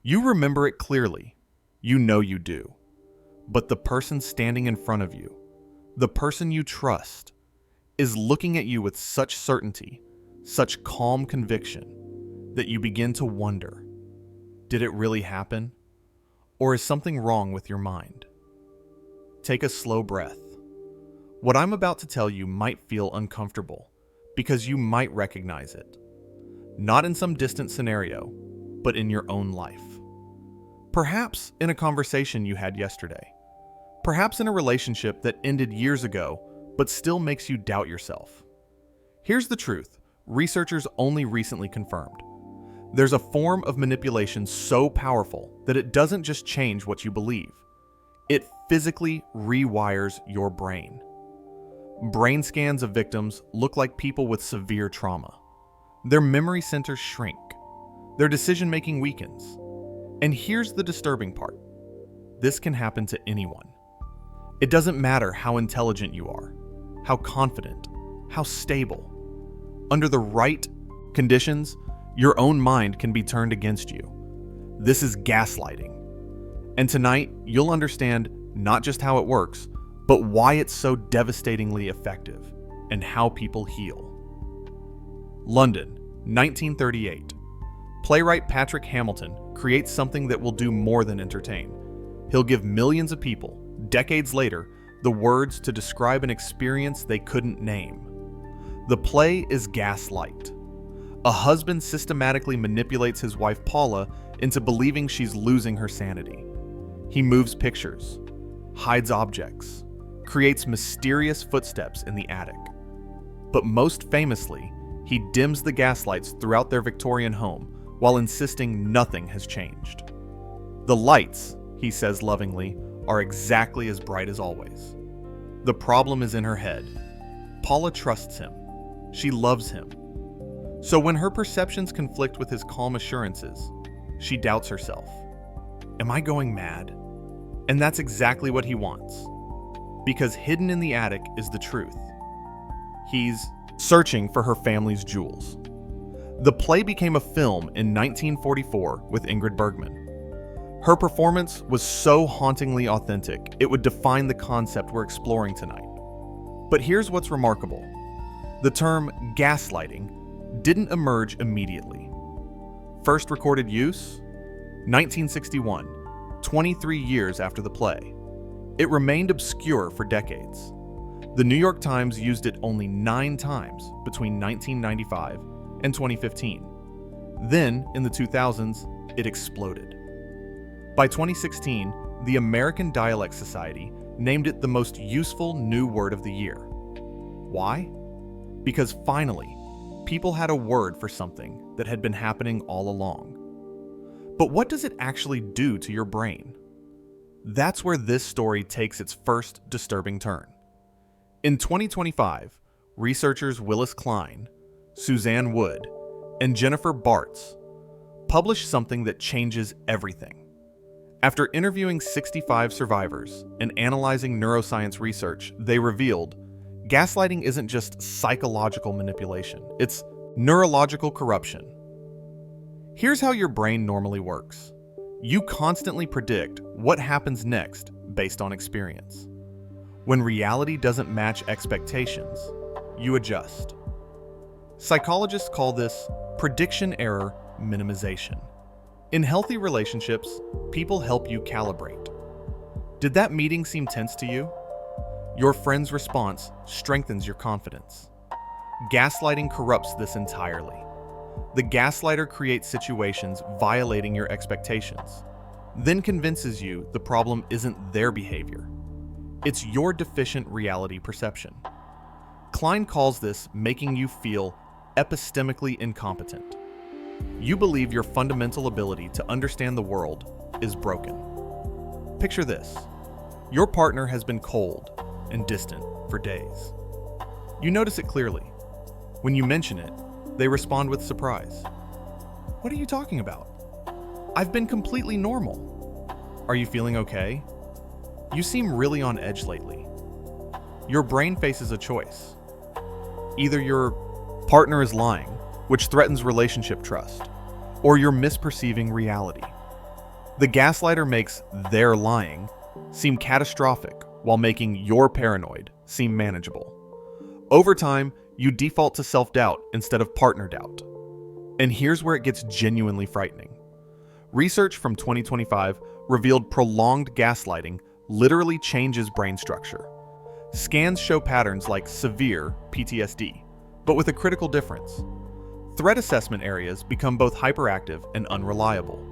You remember it clearly. You know you do. But the person standing in front of you, the person you trust, is looking at you with such certainty, such calm conviction, that you begin to wonder, did it really happen? Or is something wrong with your mind? Take a slow breath. What I'm about to tell you might feel uncomfortable because you might recognize it. Not in some distant scenario, but in your own life. Perhaps in a conversation you had yesterday. Perhaps in a relationship that ended years ago, but still makes you doubt yourself. Here's the truth, researchers only recently confirmed. There's a form of manipulation so powerful that it doesn't just change what you believe. It physically rewires your brain. Brain scans of victims look like people with severe trauma. Their memory centers shrink. Their decision-making weakens. And here's the disturbing part. This can happen to anyone. It doesn't matter how intelligent you are, how confident, how stable. Under the right conditions, your own mind can be turned against you. This is gaslighting. And tonight, you'll understand not just how it works, but why it's so devastatingly effective and how people heal. London, 1938. Playwright Patrick Hamilton creates something that will do more than entertain. He'll give millions of people, decades later, the words to describe an experience they couldn't name. The play is Gaslight. A husband systematically manipulates his wife Paula into believing she's losing her sanity. He moves pictures, hides objects, creates mysterious footsteps in the attic. But most famously, he dims the gaslights throughout their Victorian home while insisting nothing has changed. The lights, he says lovingly, are exactly as bright as always. The problem is in her head. Paula trusts him. She loves him. So when her perceptions conflict with his calm assurances, she doubts herself. Am I going mad? And that's exactly what he wants. Because hidden in the attic is the truth. He's searching for her family's jewels. The play became a film in 1944 with Ingrid Bergman. Her performance was so hauntingly authentic, it would define the concept we're exploring tonight. But here's what's remarkable. The term gaslighting didn't emerge immediately. First recorded use? 1961, 23 years after the play. It remained obscure for decades. The New York Times used it only 9 times between 1995 and 2015. Then, in the 2000s, it exploded. By 2016, the American Dialect Society named it the most useful new word of the year. Why? Because finally, people had a word for something that had been happening all along. But what does it actually do to your brain? That's where this story takes its first disturbing turn. In 2025, researchers Willis Klein, Suzanne Wood, and Jennifer Bartz published something that changes everything. After interviewing 65 survivors and analyzing neuroscience research, they revealed gaslighting isn't just psychological manipulation, it's neurological corruption. Here's how your brain normally works. You constantly predict what happens next based on experience. When reality doesn't match expectations, you adjust. Psychologists call this prediction error minimization. In healthy relationships, people help you calibrate. Did that meeting seem tense to you? Your friend's response strengthens your confidence. Gaslighting corrupts this entirely. The gaslighter creates situations violating your expectations, then convinces you the problem isn't their behavior. It's your deficient reality perception. Klein calls this making you feel epistemically incompetent. You believe your fundamental ability to understand the world is broken. Picture this. Your partner has been cold and distant for days. You notice it clearly. When you mention it, they respond with surprise. What are you talking about? I've been completely normal. Are you feeling okay? You seem really on edge lately. Your brain faces a choice. Either your partner is lying, which threatens relationship trust, or you're misperceiving reality, The gaslighter makes their lying seem catastrophic while making your paranoid seem manageable. Over time, you default to self-doubt instead of partner doubt. And here's where it gets genuinely frightening. Research from 2025 revealed prolonged gaslighting literally changes brain structure. Scans show patterns like severe PTSD, but with a critical difference. Threat assessment areas become both hyperactive and unreliable.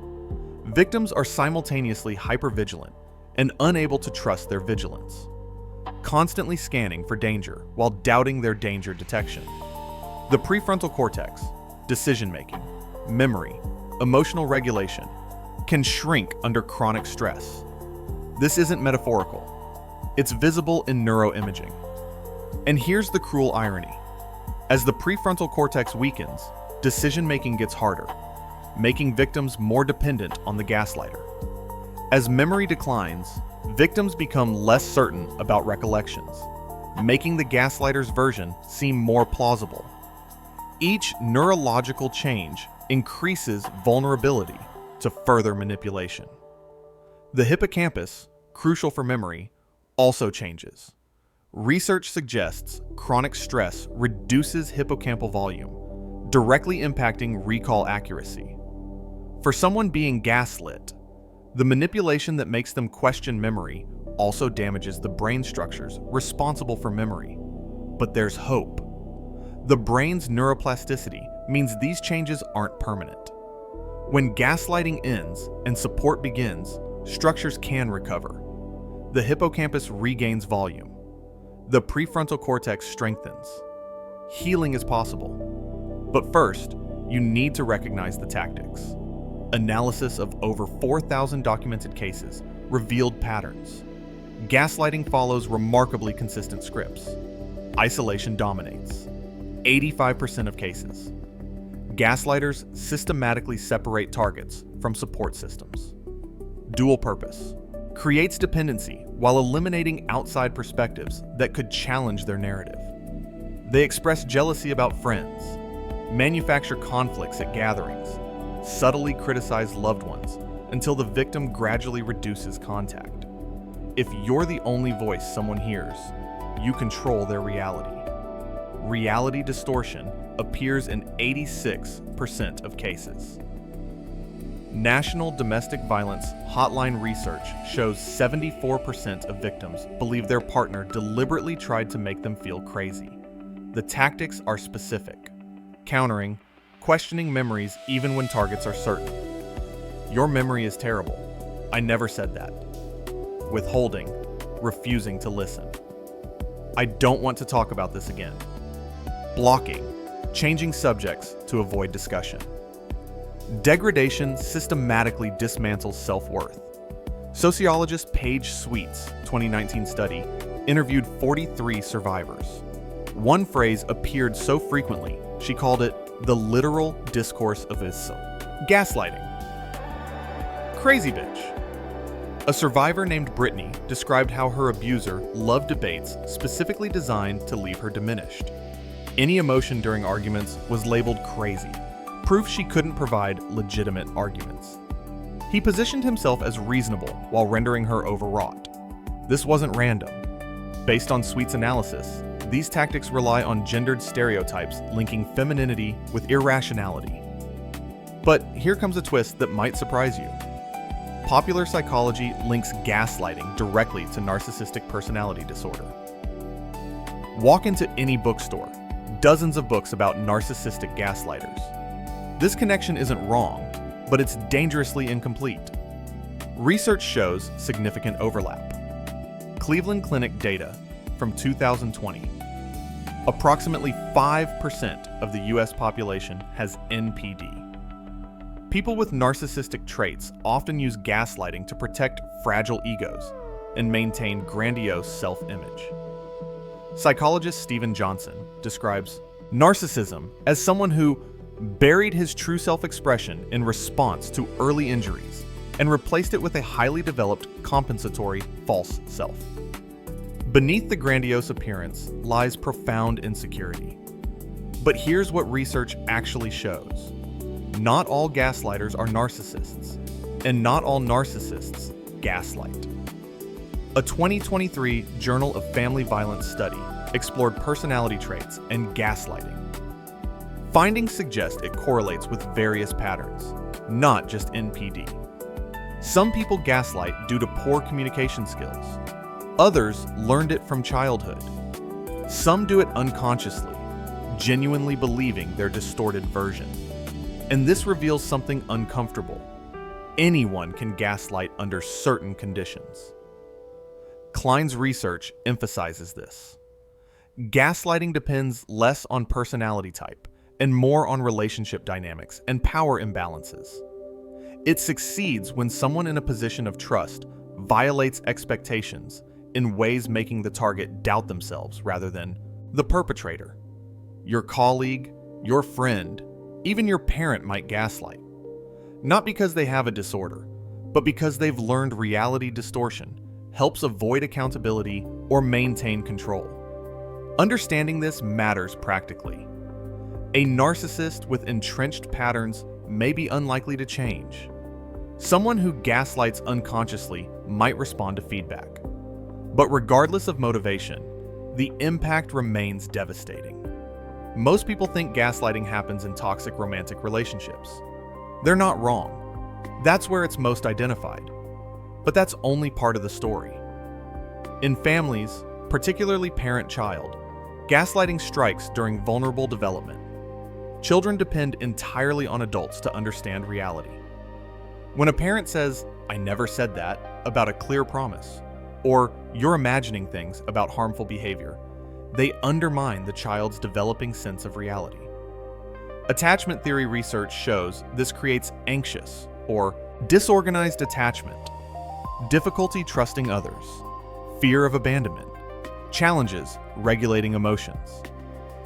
Victims are simultaneously hypervigilant and unable to trust their vigilance, constantly scanning for danger while doubting their danger detection. The prefrontal cortex, decision-making, memory, emotional regulation, can shrink under chronic stress. This isn't metaphorical. It's visible in neuroimaging. And here's the cruel irony. As the prefrontal cortex weakens, decision-making gets harder, making victims more dependent on the gaslighter. As memory declines, victims become less certain about recollections, making the gaslighter's version seem more plausible. Each neurological change increases vulnerability to further manipulation. The hippocampus, crucial for memory, also changes. Research suggests chronic stress reduces hippocampal volume, directly impacting recall accuracy. For someone being gaslit, the manipulation that makes them question memory also damages the brain structures responsible for memory. But there's hope. The brain's neuroplasticity means these changes aren't permanent. When gaslighting ends and support begins, structures can recover. The hippocampus regains volume. The prefrontal cortex strengthens. Healing is possible. But first, you need to recognize the tactics. Analysis of over 4,000 documented cases revealed patterns. Gaslighting follows remarkably consistent scripts. Isolation dominates. 85% of cases. Gaslighters systematically separate targets from support systems. Dual purpose. Creates dependency while eliminating outside perspectives that could challenge their narrative. They express jealousy about friends, manufacture conflicts at gatherings, subtly criticize loved ones until the victim gradually reduces contact. If you're the only voice someone hears, you control their reality. Reality distortion appears in 86% of cases. National Domestic Violence Hotline research shows 74% of victims believe their partner deliberately tried to make them feel crazy. The tactics are specific: countering, questioning memories even when targets are certain. Your memory is terrible. I never said that. Withholding, refusing to listen. I don't want to talk about this again. Blocking, changing subjects to avoid discussion. Degradation systematically dismantles self-worth. Sociologist Paige Sweet's 2019 study interviewed 43 survivors. One phrase appeared so frequently, she called it the literal discourse of gaslighting. Crazy bitch. A survivor named Brittany described how her abuser loved debates specifically designed to leave her diminished. Any emotion during arguments was labeled crazy, proof she couldn't provide legitimate arguments. He positioned himself as reasonable while rendering her overwrought. This wasn't random. Based on Sweet's analysis, these tactics rely on gendered stereotypes linking femininity with irrationality. But here comes a twist that might surprise you. Popular psychology links gaslighting directly to narcissistic personality disorder. Walk into any bookstore, dozens of books about narcissistic gaslighters. This connection isn't wrong, but it's dangerously incomplete. Research shows significant overlap. Cleveland Clinic data from 2020. Approximately 5% of the US population has NPD. People with narcissistic traits often use gaslighting to protect fragile egos and maintain grandiose self-image. Psychologist Stephen Johnson describes narcissism as someone who buried his true self-expression in response to early injuries and replaced it with a highly developed compensatory false self. Beneath the grandiose appearance lies profound insecurity. But here's what research actually shows. Not all gaslighters are narcissists. and not all narcissists gaslight. A 2023 Journal of Family Violence study explored personality traits and gaslighting. Findings suggest it correlates with various patterns, not just NPD. Some people gaslight due to poor communication skills. Others learned it from childhood. Some do it unconsciously, genuinely believing their distorted version. And this reveals something uncomfortable. Anyone can gaslight under certain conditions. Klein's research emphasizes this. Gaslighting depends less on personality type and more on relationship dynamics and power imbalances. It succeeds when someone in a position of trust violates expectations in ways making the target doubt themselves rather than the perpetrator. Your colleague, your friend, even your parent might gaslight. Not because they have a disorder, but because they've learned reality distortion helps avoid accountability or maintain control. Understanding this matters practically. A narcissist with entrenched patterns may be unlikely to change. Someone who gaslights unconsciously might respond to feedback. But regardless of motivation, the impact remains devastating. Most people think gaslighting happens in toxic romantic relationships. They're not wrong. That's where it's most identified. But that's only part of the story. In families, particularly parent-child, gaslighting strikes during vulnerable development. Children depend entirely on adults to understand reality. When a parent says, "I never said that," about a clear promise, or "you're imagining things" about harmful behavior, they undermine the child's developing sense of reality. Attachment theory research shows this creates anxious or disorganized attachment, difficulty trusting others, fear of abandonment, challenges regulating emotions.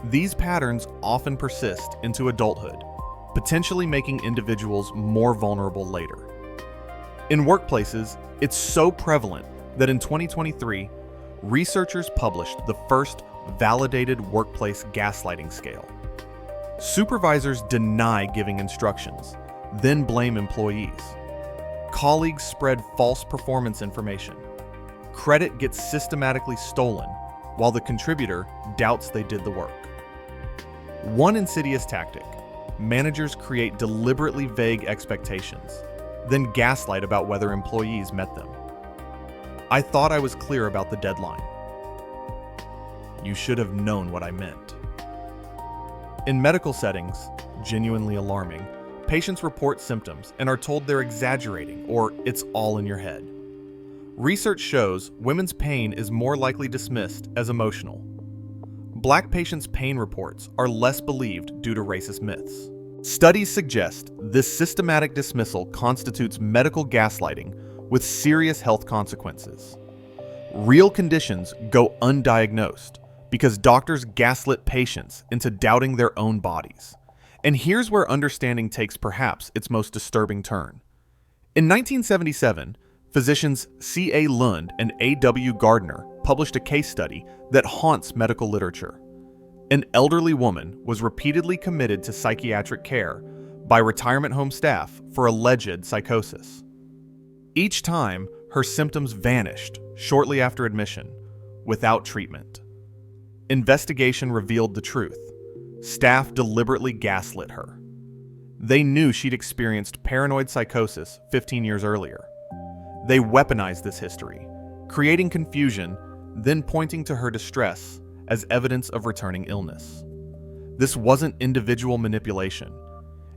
These patterns often persist into adulthood, potentially making individuals more vulnerable later. In workplaces, it's so prevalent that in 2023, researchers published the first validated workplace gaslighting scale. Supervisors deny giving instructions, then blame employees. Colleagues spread false performance information. Credit gets systematically stolen, while the contributor doubts they did the work. One insidious tactic: managers create deliberately vague expectations, then gaslight about whether employees met them. "I thought I was clear about the deadline." "You should have known what I meant." In medical settings, genuinely alarming, patients report symptoms and are told they're exaggerating or it's all in your head. Research shows women's pain is more likely dismissed as emotional. Black patients' pain reports are less believed due to racist myths. Studies suggest this systematic dismissal constitutes medical gaslighting with serious health consequences. Real conditions go undiagnosed because doctors gaslit patients into doubting their own bodies. And here's where understanding takes perhaps its most disturbing turn. In 1977, physicians C.A. Lund and A.W. Gardner published a case study that haunts medical literature. An elderly woman was repeatedly committed to psychiatric care by retirement home staff for alleged psychosis. Each time, her symptoms vanished shortly after admission, without treatment. Investigation revealed the truth. Staff deliberately gaslit her. They knew she'd experienced paranoid psychosis 15 years earlier. They weaponized this history, creating confusion, then pointing to her distress as evidence of returning illness. This wasn't individual manipulation.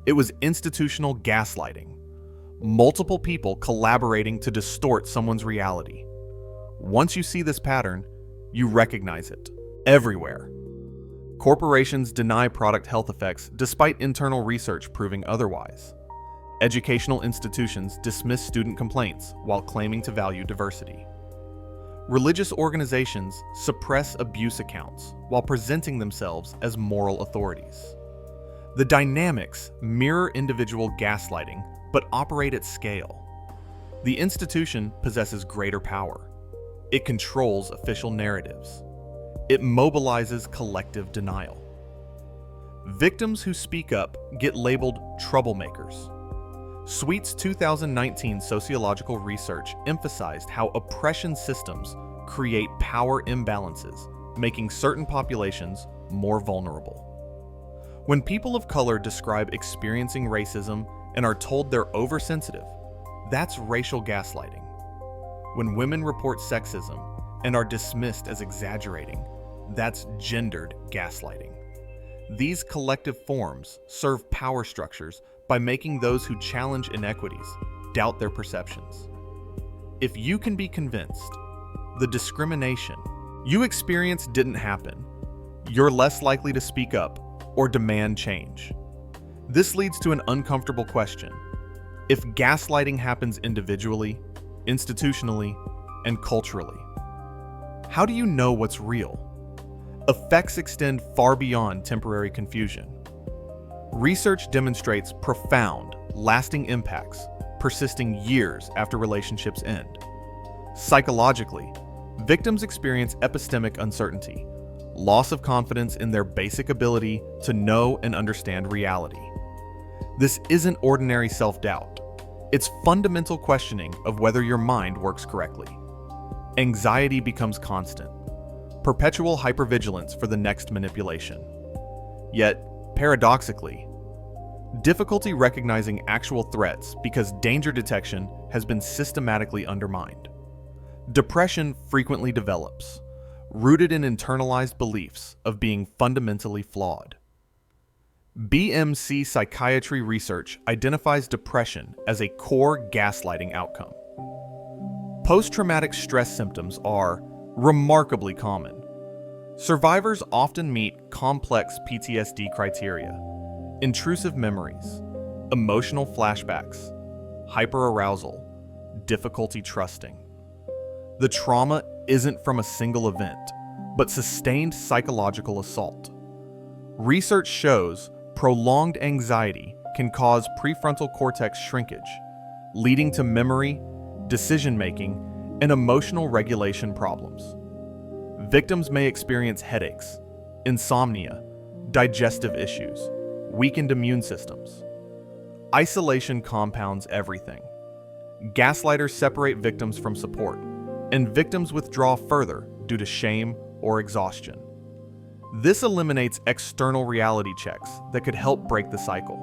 It was institutional gaslighting. Multiple people collaborating to distort someone's reality. Once you see this pattern, you recognize it everywhere. Corporations deny product health effects despite internal research proving otherwise. Educational institutions dismiss student complaints while claiming to value diversity. Religious organizations suppress abuse accounts while presenting themselves as moral authorities. The dynamics mirror individual gaslighting but operate at scale. The institution possesses greater power. It controls official narratives. It mobilizes collective denial. Victims who speak up get labeled troublemakers. Sweet's 2019 sociological research emphasized how oppression systems create power imbalances, making certain populations more vulnerable. When people of color describe experiencing racism and are told they're oversensitive, that's racial gaslighting. When women report sexism and are dismissed as exaggerating, that's gendered gaslighting. These collective forms serve power structures by making those who challenge inequities doubt their perceptions. If you can be convinced the discrimination you experienced didn't happen, you're less likely to speak up or demand change. This leads to an uncomfortable question. If gaslighting happens individually, institutionally, and culturally, how do you know what's real? Effects extend far beyond temporary confusion. Research demonstrates profound, lasting impacts persisting years after relationships end. Psychologically, victims experience epistemic uncertainty, loss of confidence in their basic ability to know and understand reality. This isn't ordinary self-doubt. It's fundamental questioning of whether your mind works correctly. Anxiety becomes constant, perpetual hypervigilance for the next manipulation. Yet, paradoxically, difficulty recognizing actual threats because danger detection has been systematically undermined. Depression frequently develops, rooted in internalized beliefs of being fundamentally flawed. BMC psychiatry research identifies depression as a core gaslighting outcome. Post-traumatic stress symptoms are remarkably common. Survivors often meet complex PTSD criteria: intrusive memories, emotional flashbacks, hyperarousal, difficulty trusting. The trauma isn't from a single event, but sustained psychological assault. Research shows prolonged anxiety can cause prefrontal cortex shrinkage, leading to memory, decision-making, and emotional regulation problems. Victims may experience headaches, insomnia, digestive issues, weakened immune systems. Isolation compounds everything. Gaslighters separate victims from support, and victims withdraw further due to shame or exhaustion. This eliminates external reality checks that could help break the cycle.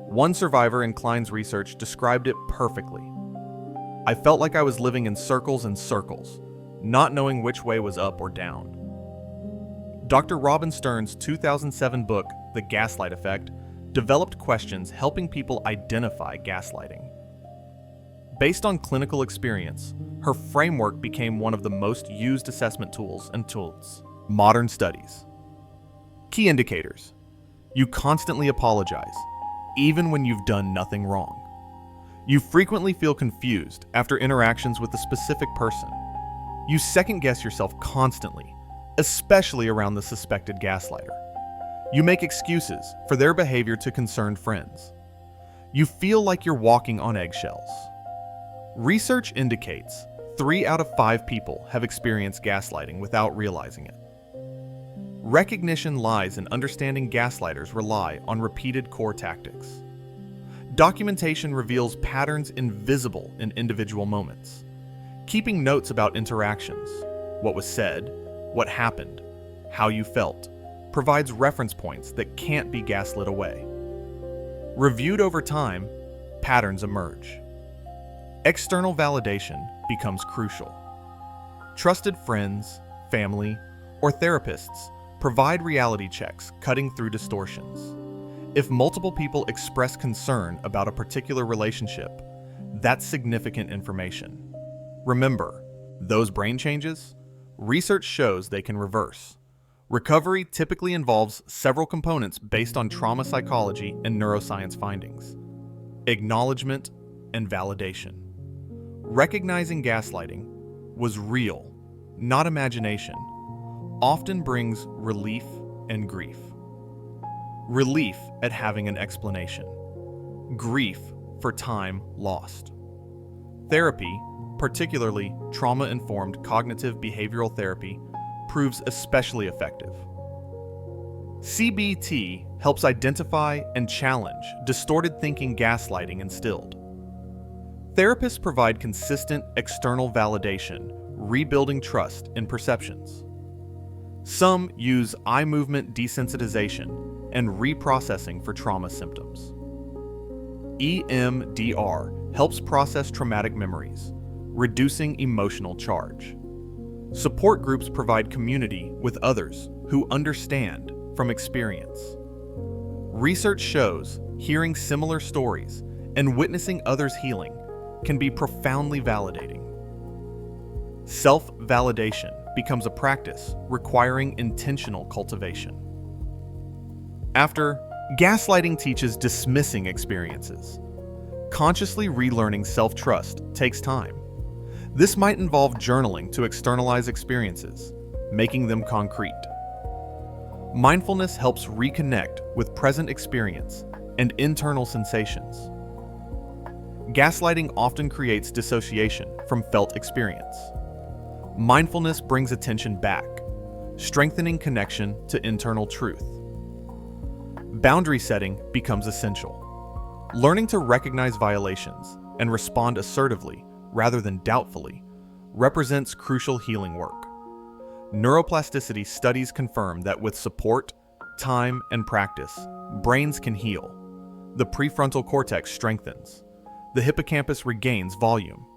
One survivor in Klein's research described it perfectly. "I felt like I was living in circles and circles, not knowing which way was up or down." Dr. Robin Stern's 2007 book, The Gaslight Effect, developed questions helping people identify gaslighting. Based on clinical experience, her framework became one of the most used assessment tools and tools. Modern studies. Key indicators. You constantly apologize, even when you've done nothing wrong. You frequently feel confused after interactions with a specific person. You second-guess yourself constantly, especially around the suspected gaslighter. You make excuses for their behavior to concerned friends. You feel like you're walking on eggshells. Research indicates 3 out of 5 people have experienced gaslighting without realizing it. Recognition lies in understanding gaslighters rely on repeated core tactics. Documentation reveals patterns invisible in individual moments. Keeping notes about interactions, what was said, what happened, how you felt, provides reference points that can't be gaslit away. Reviewed over time, patterns emerge. External validation becomes crucial. Trusted friends, family, or therapists provide reality checks cutting through distortions. If multiple people express concern about a particular relationship, that's significant information. Remember, those brain changes? Research shows they can reverse. Recovery typically involves several components based on trauma psychology and neuroscience findings. Acknowledgement and validation. Recognizing gaslighting was real, not imagination, often brings relief and grief. Relief at having an explanation. Grief for time lost. Therapy, particularly trauma-informed cognitive behavioral therapy, proves especially effective. CBT helps identify and challenge distorted thinking gaslighting instilled. Therapists provide consistent external validation, rebuilding trust in perceptions. Some use eye movement desensitization and reprocessing for trauma symptoms. EMDR helps process traumatic memories, reducing emotional charge. Support groups provide community with others who understand from experience. Research shows hearing similar stories and witnessing others' healing can be profoundly validating. Self-validation becomes a practice requiring intentional cultivation. After, gaslighting teaches dismissing experiences. Consciously relearning self-trust takes time. This might involve journaling to externalize experiences, making them concrete. Mindfulness helps reconnect with present experience and internal sensations. Gaslighting often creates dissociation from felt experience. Mindfulness brings attention back, strengthening connection to internal truth. Boundary setting becomes essential. Learning to recognize violations and respond assertively rather than doubtfully represents crucial healing work. Neuroplasticity studies confirm that with support, time, and practice, brains can heal. The prefrontal cortex strengthens. The hippocampus regains volume.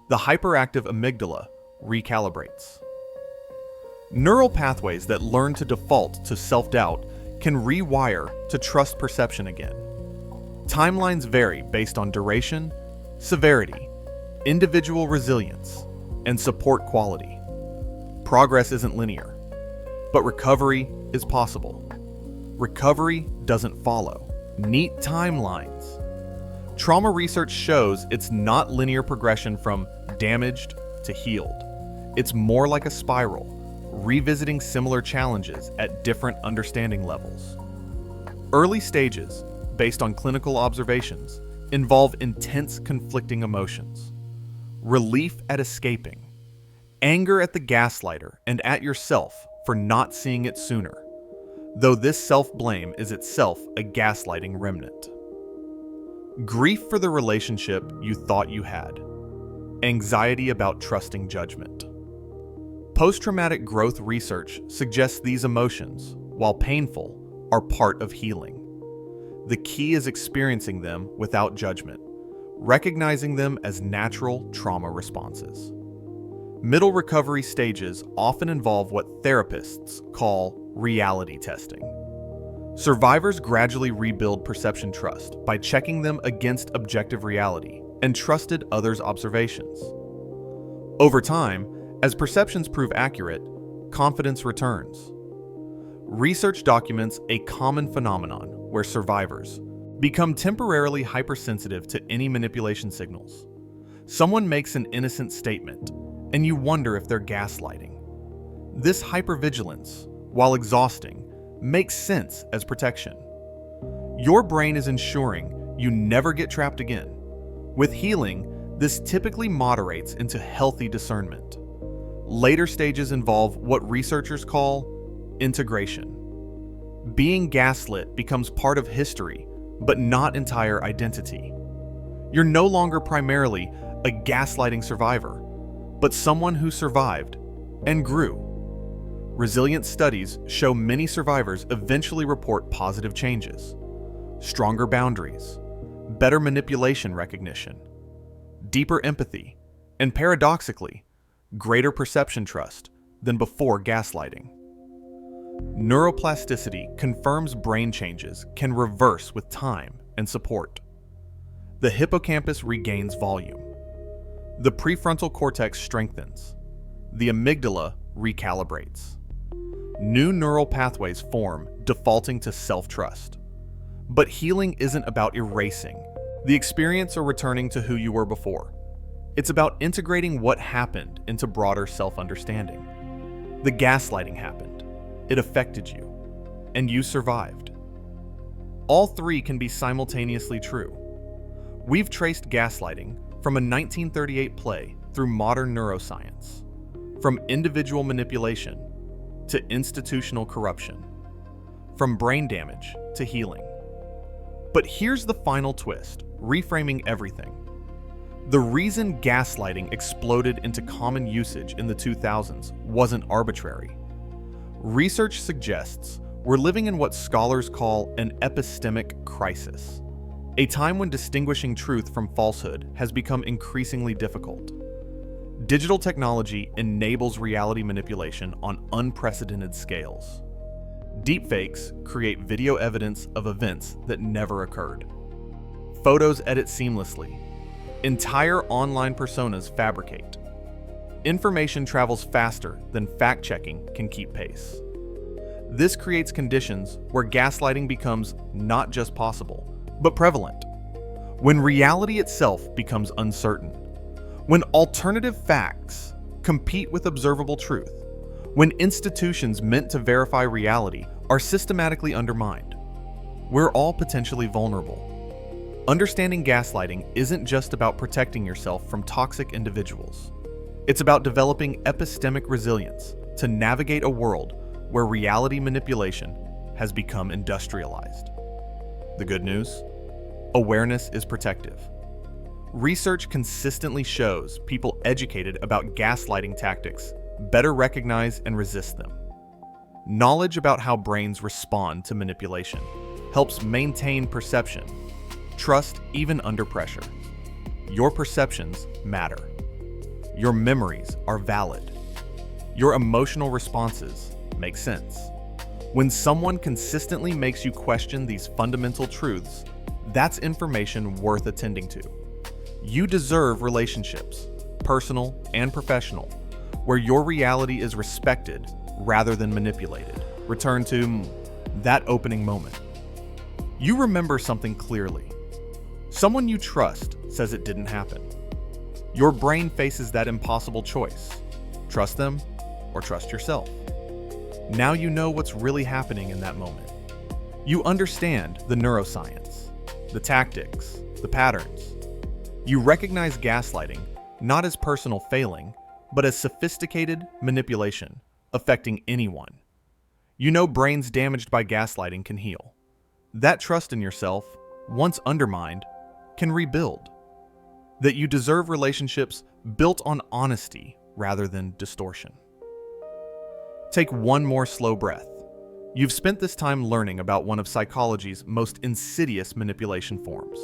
The hyperactive amygdala recalibrates. Neural pathways that learn to default to self-doubt can rewire to trust perception again. Timelines vary based on duration, severity, individual resilience, and support quality. Progress isn't linear, but recovery is possible. Recovery doesn't follow neat timelines. Trauma research shows it's not linear progression from damaged to healed. It's more like a spiral, revisiting similar challenges at different understanding levels. Early stages, based on clinical observations, involve intense conflicting emotions. Relief at escaping, anger at the gaslighter and at yourself for not seeing it sooner, though this self-blame is itself a gaslighting remnant. Grief for the relationship you thought you had, anxiety about trusting judgment. Post-traumatic growth research suggests these emotions, while painful, are part of healing. The key is experiencing them without judgment, recognizing them as natural trauma responses. Middle recovery stages often involve what therapists call reality testing. Survivors gradually rebuild perception trust by checking them against objective reality and trusted others' observations. Over time, as perceptions prove accurate, confidence returns. Research documents a common phenomenon where survivors become temporarily hypersensitive to any manipulation signals. Someone makes an innocent statement, and you wonder if they're gaslighting. This hypervigilance, while exhausting, makes sense as protection. Your brain is ensuring you never get trapped again. With healing, this typically moderates into healthy discernment. Later stages involve what researchers call integration. Being gaslit becomes part of history, but not entire identity. You're no longer primarily a gaslighting survivor, but someone who survived and grew. Resilient studies show many survivors eventually report positive changes, stronger boundaries, better manipulation recognition, deeper empathy, and paradoxically, greater perception trust than before gaslighting. Neuroplasticity confirms brain changes can reverse with time and support. The hippocampus regains volume. The prefrontal cortex strengthens. The amygdala recalibrates. New neural pathways form, defaulting to self-trust. But healing isn't about erasing the experience or returning to who you were before. It's about integrating what happened into broader self-understanding. The gaslighting happened. It affected you. And you survived. All three can be simultaneously true. We've traced gaslighting from a 1938 play through modern neuroscience, from individual manipulation to institutional corruption, from brain damage to healing. But here's the final twist, reframing everything. The reason gaslighting exploded into common usage in the 2000s wasn't arbitrary. Research suggests we're living in what scholars call an epistemic crisis, a time when distinguishing truth from falsehood has become increasingly difficult. Digital technology enables reality manipulation on unprecedented scales. Deepfakes create video evidence of events that never occurred. Photos edit seamlessly. Entire online personas fabricate. Information travels faster than fact-checking can keep pace. This creates conditions where gaslighting becomes not just possible, but prevalent. When reality itself becomes uncertain. When alternative facts compete with observable truth. When institutions meant to verify reality are systematically undermined. We're all potentially vulnerable. Understanding gaslighting isn't just about protecting yourself from toxic individuals. It's about developing epistemic resilience to navigate a world where reality manipulation has become industrialized. The good news? Awareness is protective. Research consistently shows people educated about gaslighting tactics better recognize and resist them. Knowledge about how brains respond to manipulation helps maintain perception, trust even under pressure. Your perceptions matter. Your memories are valid. Your emotional responses make sense. When someone consistently makes you question these fundamental truths, that's information worth attending to. You deserve relationships, personal and professional, where your reality is respected rather than manipulated. Return to that opening moment. You remember something clearly. Someone you trust says it didn't happen. Your brain faces that impossible choice. Trust them or trust yourself. Now you know what's really happening in that moment. You understand the neuroscience, the tactics, the patterns. You recognize gaslighting not as personal failing, but as sophisticated manipulation affecting anyone. You know brains damaged by gaslighting can heal. That trust in yourself, once undermined, can rebuild. That you deserve relationships built on honesty rather than distortion. Take one more slow breath. You've spent this time learning about one of psychology's most insidious manipulation forms.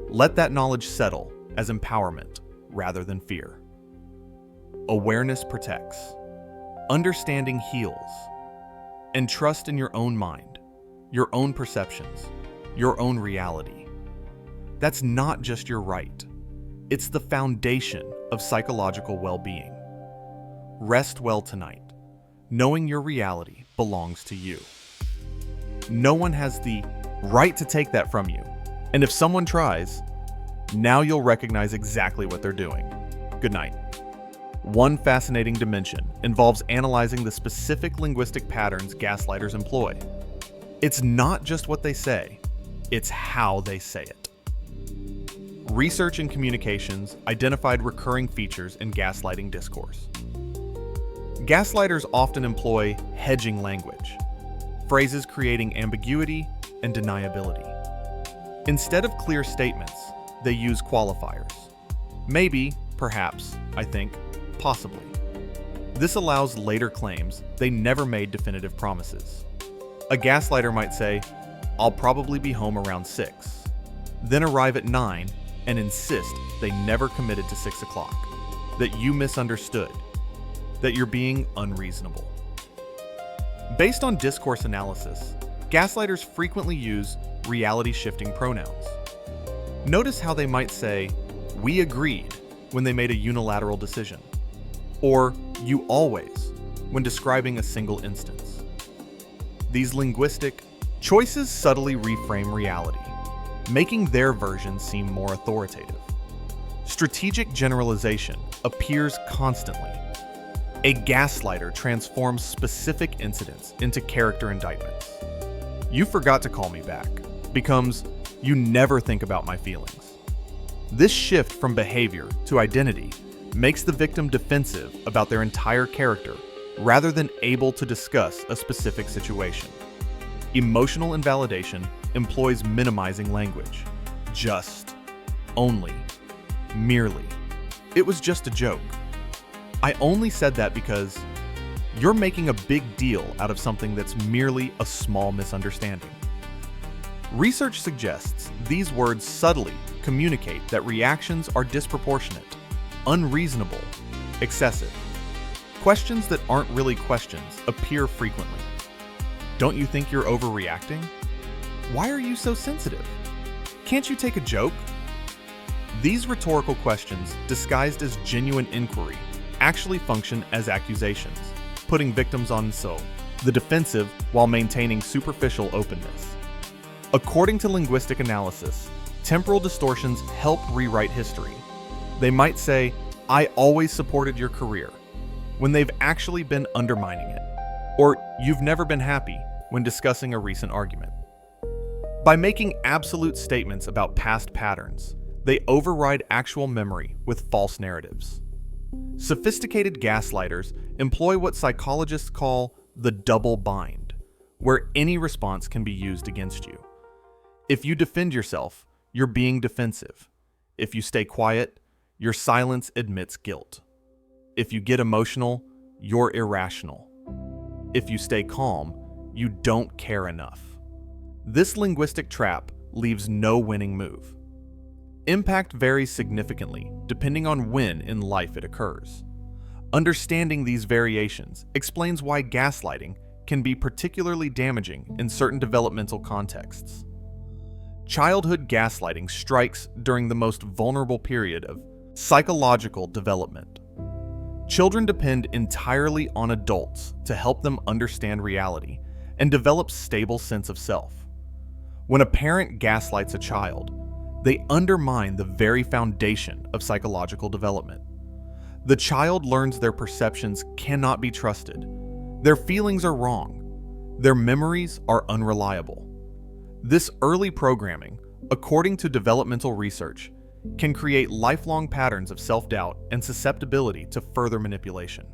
Let that knowledge settle as empowerment rather than fear. Awareness protects, understanding heals, and trust in your own mind, your own perceptions, your own reality. That's not just your right. It's the foundation of psychological well-being. Rest well tonight, knowing your reality belongs to you. No one has the right to take that from you. And if someone tries, now you'll recognize exactly what they're doing. Good night. One fascinating dimension involves analyzing the specific linguistic patterns gaslighters employ. It's not just what they say, it's how they say it. Research in communications identified recurring features in gaslighting discourse. Gaslighters often employ hedging language, phrases creating ambiguity and deniability. Instead of clear statements, they use qualifiers. Maybe, perhaps, I think, possibly. This allows later claims they never made definitive promises. A gaslighter might say, "I'll probably be home around 6, then arrive at 9 and insist they never committed to 6 o'clock, that you misunderstood, that you're being unreasonable. Based on discourse analysis, gaslighters frequently use reality-shifting pronouns. Notice how they might say, "We agreed," when they made a unilateral decision, or "you always," when describing a single instance. These linguistic choices subtly reframe reality, making their version seem more authoritative. Strategic generalization appears constantly. A gaslighter transforms specific incidents into character indictments. "You forgot to call me back" becomes "you never think about my feelings." This shift from behavior to identity makes the victim defensive about their entire character rather than able to discuss a specific situation. Emotional invalidation employs minimizing language. Just, only, merely. It was just a joke. I only said that because you're making a big deal out of something that's merely a small misunderstanding. Research suggests these words subtly communicate that reactions are disproportionate, unreasonable, excessive. Questions that aren't really questions appear frequently. Don't you think you're overreacting? Why are you so sensitive? Can't you take a joke? These rhetorical questions, disguised as genuine inquiry, actually function as accusations, putting victims on the defensive while maintaining superficial openness. According to linguistic analysis, temporal distortions help rewrite history. They might say, "I always supported your career," when they've actually been undermining it. Or, "You've never been happy," when discussing a recent argument. By making absolute statements about past patterns, they override actual memory with false narratives. Sophisticated gaslighters employ what psychologists call the double bind, where any response can be used against you. If you defend yourself, you're being defensive. If you stay quiet, your silence admits guilt. If you get emotional, you're irrational. If you stay calm, you don't care enough. This linguistic trap leaves no winning move. Impact varies significantly depending on when in life it occurs. Understanding these variations explains why gaslighting can be particularly damaging in certain developmental contexts. Childhood gaslighting strikes during the most vulnerable period of psychological development. Children depend entirely on adults to help them understand reality and develop stable sense of self. When a parent gaslights a child, they undermine the very foundation of psychological development. The child learns their perceptions cannot be trusted. Their feelings are wrong. Their memories are unreliable. This early programming, according to developmental research, can create lifelong patterns of self-doubt and susceptibility to further manipulation.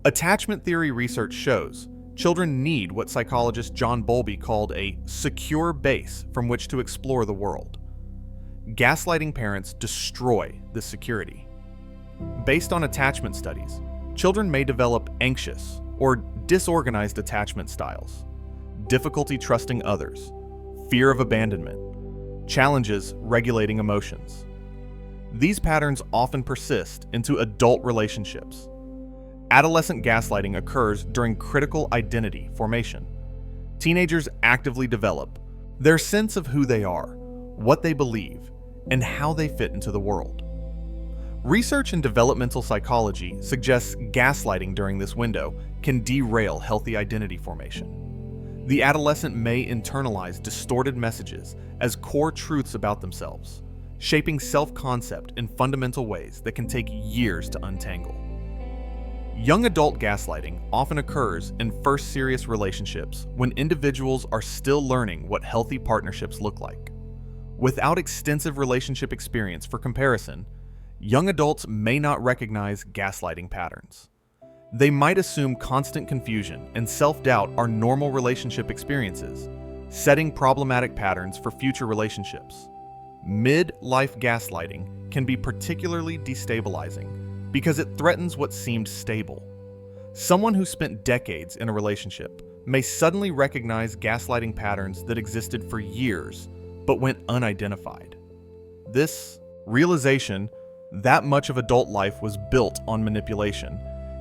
Attachment theory research shows children need what psychologist John Bowlby called a secure base from which to explore the world. Gaslighting parents destroy this security. Based on attachment studies, children may develop anxious or disorganized attachment styles, difficulty trusting others, fear of abandonment, challenges regulating emotions. These patterns often persist into adult relationships. Adolescent gaslighting occurs during critical identity formation. Teenagers actively develop their sense of who they are, what they believe, and how they fit into the world. Research in developmental psychology suggests gaslighting during this window can derail healthy identity formation. The adolescent may internalize distorted messages as core truths about themselves, shaping self-concept in fundamental ways that can take years to untangle. Young adult gaslighting often occurs in first serious relationships when individuals are still learning what healthy partnerships look like. Without extensive relationship experience for comparison, young adults may not recognize gaslighting patterns. They might assume constant confusion and self-doubt are normal relationship experiences, setting problematic patterns for future relationships. Mid-life gaslighting can be particularly destabilizing because it threatens what seemed stable. Someone who spent decades in a relationship may suddenly recognize gaslighting patterns that existed for years but went unidentified. This realization that much of adult life was built on manipulation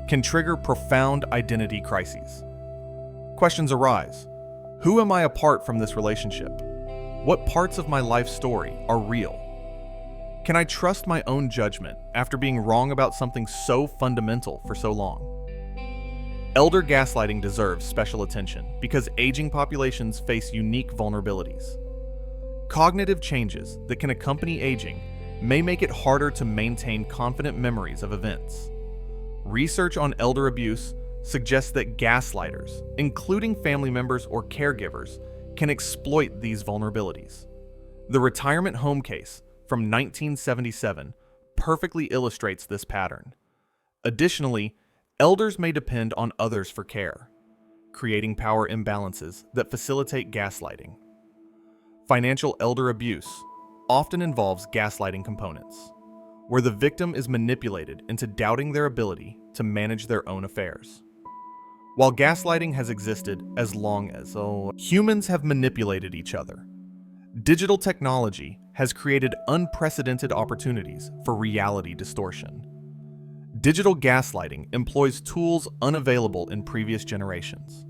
can trigger profound identity crises. Questions arise. Who am I apart from this relationship? What parts of my life story are real? Can I trust my own judgment after being wrong about something so fundamental for so long? Elder gaslighting deserves special attention because aging populations face unique vulnerabilities. Cognitive changes that can accompany aging may make it harder to maintain confident memories of events. Research on elder abuse suggests that gaslighters, including family members or caregivers, can exploit these vulnerabilities. The retirement home case from 1977 perfectly illustrates this pattern. Additionally, elders may depend on others for care. creating power imbalances that facilitate gaslighting. Financial elder abuse often involves gaslighting components, where the victim is manipulated into doubting their ability to manage their own affairs. While gaslighting has existed as long as humans have manipulated each other, digital technology has created unprecedented opportunities for reality distortion. Digital gaslighting employs tools unavailable in previous generations.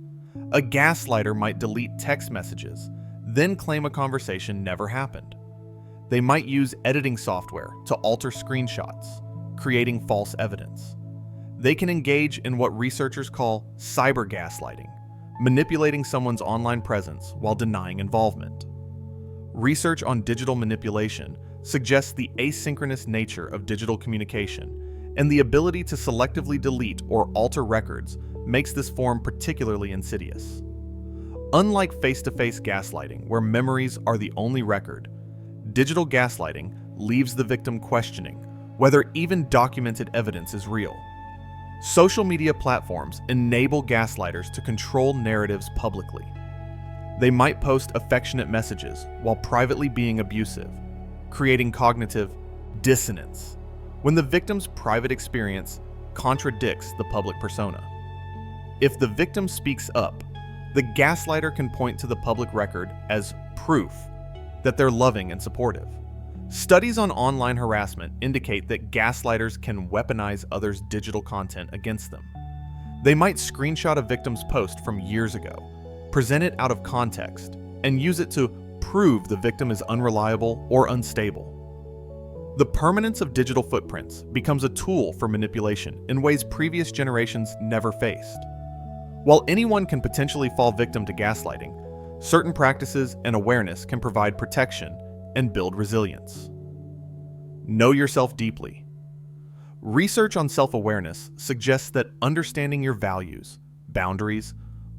A gaslighter might delete text messages, then claim a conversation never happened. They might use editing software to alter screenshots, creating false evidence. They can engage in what researchers call cyber gaslighting, manipulating someone's online presence while denying involvement. Research on digital manipulation suggests the asynchronous nature of digital communication, and the ability to selectively delete or alter records makes this form particularly insidious. Unlike face-to-face gaslighting, where memories are the only record, digital gaslighting leaves the victim questioning whether even documented evidence is real. Social media platforms enable gaslighters to control narratives publicly. They might post affectionate messages while privately being abusive, creating cognitive dissonance when the victim's private experience contradicts the public persona. If the victim speaks up, the gaslighter can point to the public record as proof that they're loving and supportive. Studies on online harassment indicate that gaslighters can weaponize others' digital content against them. They might screenshot a victim's post from years ago, present it out of context, and use it to prove the victim is unreliable or unstable. The permanence of digital footprints becomes a tool for manipulation in ways previous generations never faced. While anyone can potentially fall victim to gaslighting, certain practices and awareness can provide protection and build resilience. Know yourself deeply. Research on self-awareness suggests that understanding your values, boundaries,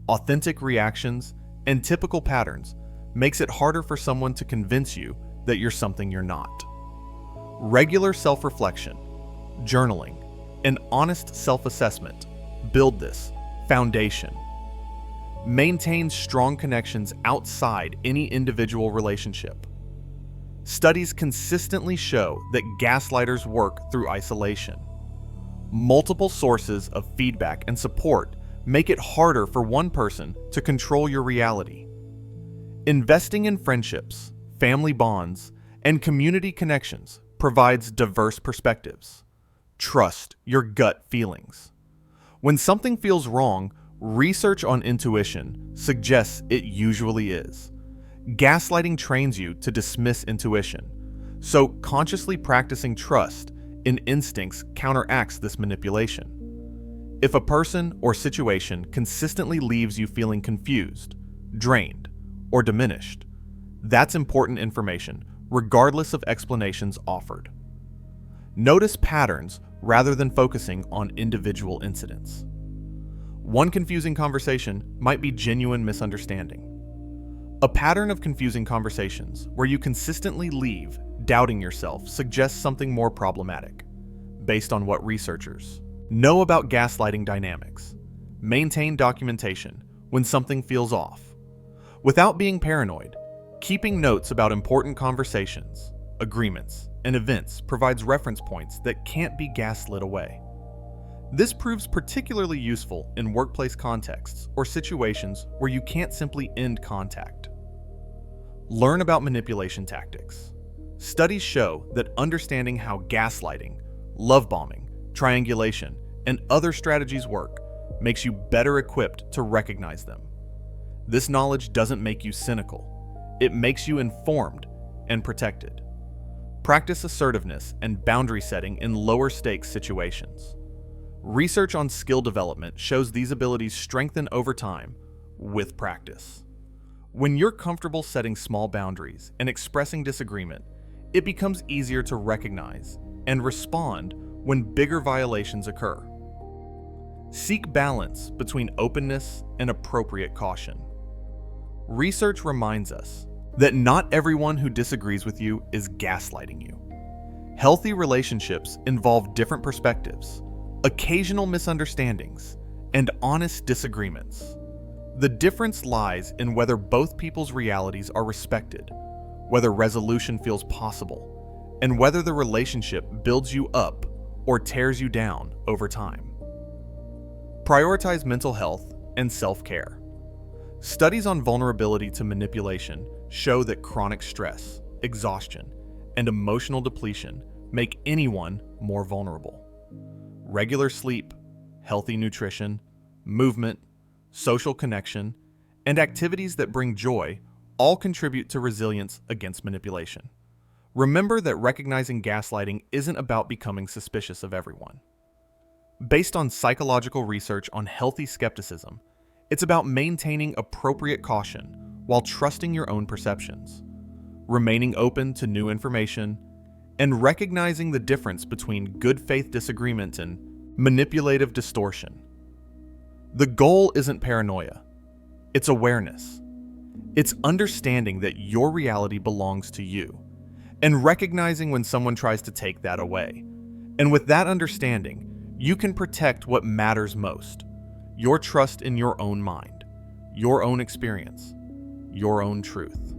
authentic reactions, and typical patterns makes it harder for someone to convince you that you're something you're not. Regular self-reflection, journaling, and honest self-assessment build this foundation. Maintain strong connections outside any individual relationship. Studies consistently show that gaslighters work through isolation. Multiple sources of feedback and support make it harder for one person to control your reality. Investing in friendships, family bonds, and community connections provides diverse perspectives. Trust your gut feelings. When something feels wrong, research on intuition suggests it usually is. Gaslighting trains you to dismiss intuition, so consciously practicing trust in instincts counteracts this manipulation. If a person or situation consistently leaves you feeling confused, drained, or diminished, that's important information, regardless of explanations offered. Notice patterns rather than focusing on individual incidents. One confusing conversation might be genuine misunderstanding. A pattern of confusing conversations where you consistently leave doubting yourself suggests something more problematic, based on what researchers know about gaslighting dynamics. Maintain documentation when something feels off. Without being paranoid, keeping notes about important conversations, agreements, and events provides reference points that can't be gaslit away. This proves particularly useful in workplace contexts or situations where you can't simply end contact. Learn about manipulation tactics. Studies show that understanding how gaslighting, love bombing, triangulation, and other strategies work makes you better equipped to recognize them. This knowledge doesn't make you cynical. It makes you informed and protected. Practice assertiveness and boundary setting in lower stakes situations. Research on skill development shows these abilities strengthen over time with practice. When you're comfortable setting small boundaries and expressing disagreement, it becomes easier to recognize and respond when bigger violations occur. Seek balance between openness and appropriate caution. Research reminds us that not everyone who disagrees with you is gaslighting you. Healthy relationships involve different perspectives, occasional misunderstandings, and honest disagreements. The difference lies in whether both people's realities are respected, whether resolution feels possible, and whether the relationship builds you up or tears you down over time. Prioritize mental health and self-care. Studies on vulnerability to manipulation show that chronic stress, exhaustion, and emotional depletion make anyone more vulnerable. Regular sleep, healthy nutrition, movement, social connection, and activities that bring joy all contribute to resilience against manipulation. Remember that recognizing gaslighting isn't about becoming suspicious of everyone. Based on psychological research on healthy skepticism, it's about maintaining appropriate caution while trusting your own perceptions, remaining open to new information, and recognizing the difference between good faith disagreement and manipulative distortion. The goal isn't paranoia, it's awareness. It's understanding that your reality belongs to you, and recognizing when someone tries to take that away. And with that understanding, you can protect what matters most: your trust in your own mind, your own experience, your own truth.